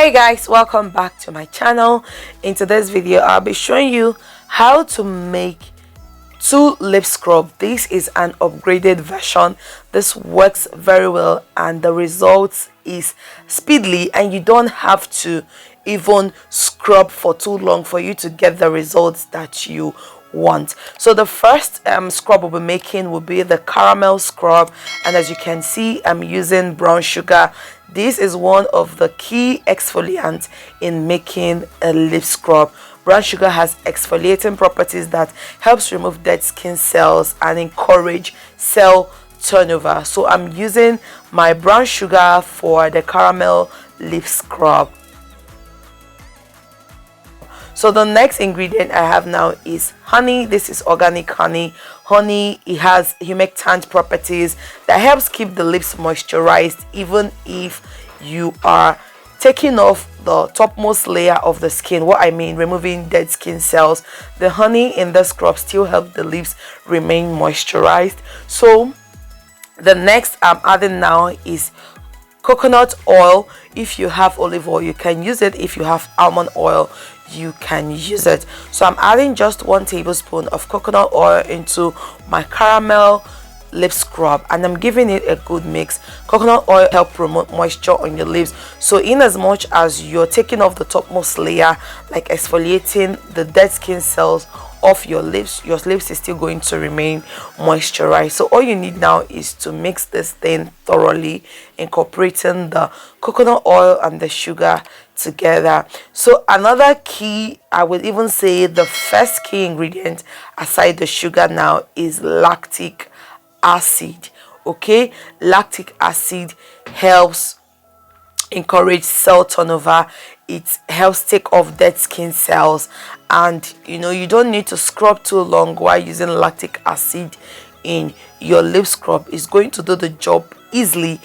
Hey guys, welcome back to my channel. In today's video I'll be showing you how to make two lip scrub. This is an upgraded version. This works very well and the result is speedily, and you don't have to even scrub for too long for you to get the results that you want. So the first scrub we'll be making will be the caramel scrub, and as you can see I'm using brown sugar. This is one of the key exfoliants in making a lip scrub. Brown sugar has exfoliating properties that helps remove dead skin cells and encourage cell turnover. So I'm using my brown sugar for the caramel lip scrub. So the next ingredient I have now is honey. This is organic honey. Honey, it has humectant properties that helps keep the lips moisturized even if you are taking off the topmost layer of the skin. What I mean, removing dead skin cells. The honey in the scrub still helps the lips remain moisturized. So the next I'm adding now is coconut oil. If you have olive oil you can use it. If you have almond oil you can use it. So I'm adding just 1 tablespoon of coconut oil into my caramel lip scrub, and I'm giving it a good mix. Coconut oil helps promote moisture on your lips, so in as much as you're taking off the topmost layer, like exfoliating the dead skin cells off your lips is still going to remain moisturized. So all you need now is to mix this thing thoroughly, incorporating the coconut oil and the sugar together. So another key, I would even say the first key ingredient aside the sugar now, is lactic acid. Okay, lactic acid helps encourage cell turnover. It helps take off dead skin cells, and you don't need to scrub too long while using lactic acid in your lip scrub. It's going to do the job easily.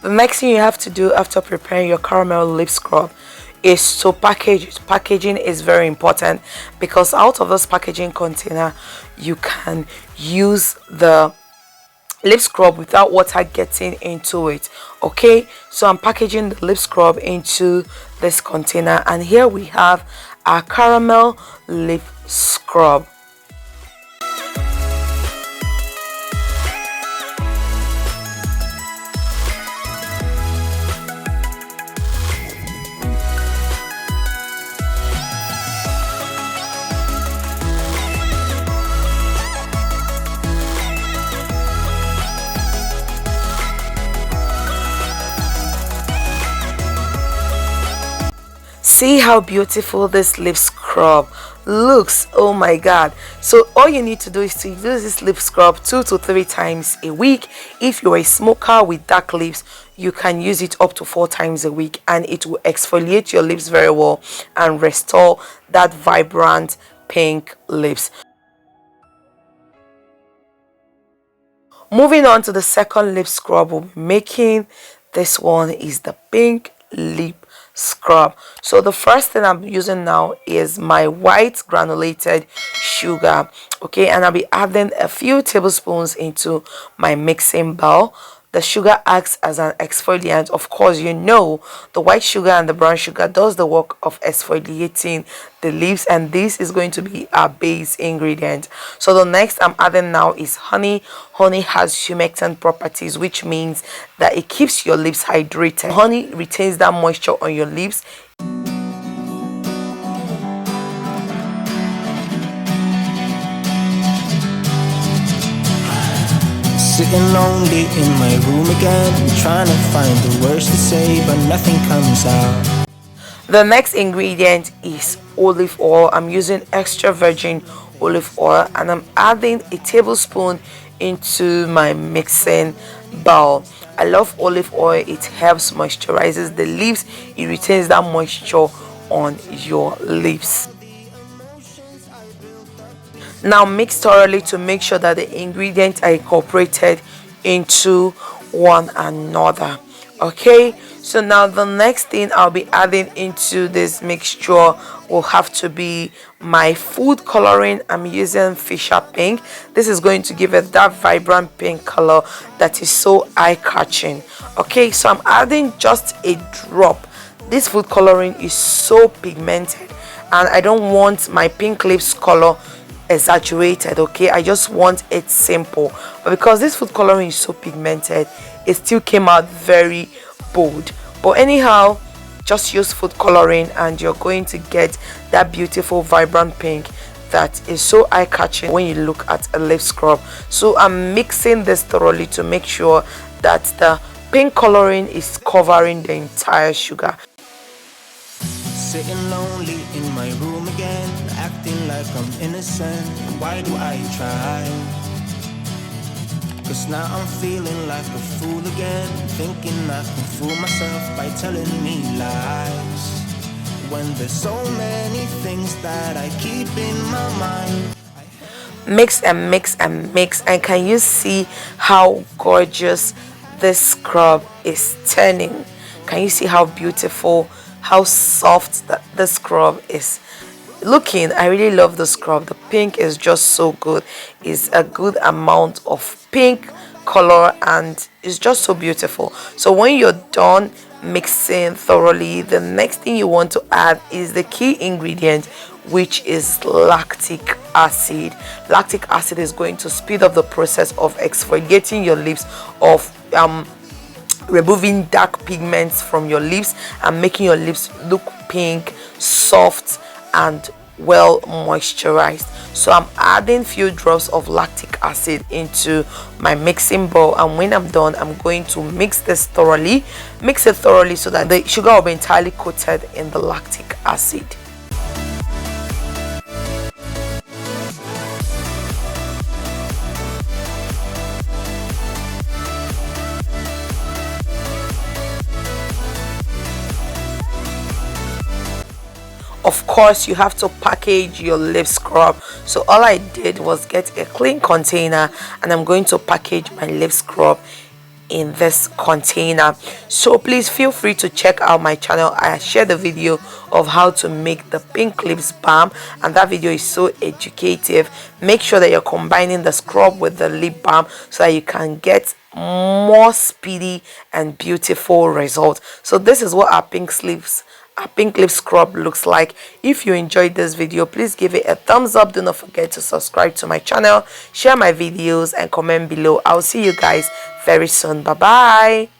The next thing you have to do after preparing your caramel lip scrub is to package it. Packaging is very important because out of this packaging container you can use the lip scrub without water getting into it. Okay, so I'm packaging the lip scrub into this container, and here we have our caramel lip scrub. See how beautiful this lip scrub looks. Oh my god. So all you need to do is to use this lip scrub 2 to 3 times a week. If you're a smoker with dark lips, you can use it up to 4 times a week, and it will exfoliate your lips very well and restore that vibrant pink lips. Moving on to the second lip scrub we'll be making. This one is the pink lip scrub. So the first thing I'm using now is my white granulated sugar. Okay, and I'll be adding a few tablespoons into my mixing bowl. The sugar acts as an exfoliant. Of course, the white sugar and the brown sugar does the work of exfoliating the lips, and this is going to be our base ingredient. So the next I'm adding now is honey. Honey has humectant properties, which means that it keeps your lips hydrated. Honey retains that moisture on your lips. Sitting lonely in my room again, trying to find the words to say, but nothing comes out. The next ingredient is olive oil. I'm using extra virgin olive oil, and I'm adding a tablespoon into my mixing bowl. I love olive oil. It helps moisturizes the lips. It retains that moisture on your lips. Now mix thoroughly to make sure that the ingredients are incorporated into one another. Okay, so now the next thing I'll be adding into this mixture will have to be my food coloring. I'm using Fisher Pink. This is going to give it that vibrant pink color that is so eye-catching. Okay, so I'm adding just a drop. This food coloring is so pigmented and I don't want my pink lips color exaggerated. Okay, I just want it simple, but because this food coloring is so pigmented, it still came out very bold. But anyhow, just use food coloring and you're going to get that beautiful vibrant pink that is so eye-catching when you look at a lip scrub. So I'm mixing this thoroughly to make sure that the pink coloring is covering the entire sugar. Sitting lonely in my room again, acting like I'm innocent. Why do I try? Cause now I'm feeling like a fool again, thinking I can fool myself by telling me lies, when there's so many things that I keep in my mind. Mix and mix and mix, and can you see how gorgeous this scrub is turning? Can you see how beautiful, how soft that the scrub is looking? I really love the scrub. The pink is just so good. It's a good amount of pink color and it's just so beautiful. So when you're done mixing thoroughly, the next thing you want to add is the key ingredient, which is lactic acid. Lactic acid is going to speed up the process of exfoliating your lips, of removing dark pigments from your lips and making your lips look pink, soft and well moisturized. So I'm adding few drops of lactic acid into my mixing bowl, and when I'm done, I'm going to mix it thoroughly so that the sugar will be entirely coated in the lactic acid. Of course, you have to package your lip scrub. So all I did was get a clean container and I'm going to package my lip scrub in this container. So please feel free to check out my channel. I shared a video of how to make the pink lips balm and that video is so educative. Make sure that you're combining the scrub with the lip balm so that you can get more speedy and beautiful results. So this is what our pink lips scrub looks like. If you enjoyed this video, please give it a thumbs up. Do not forget to subscribe to my channel, share my videos and comment below. I'll see you guys very soon. Bye bye.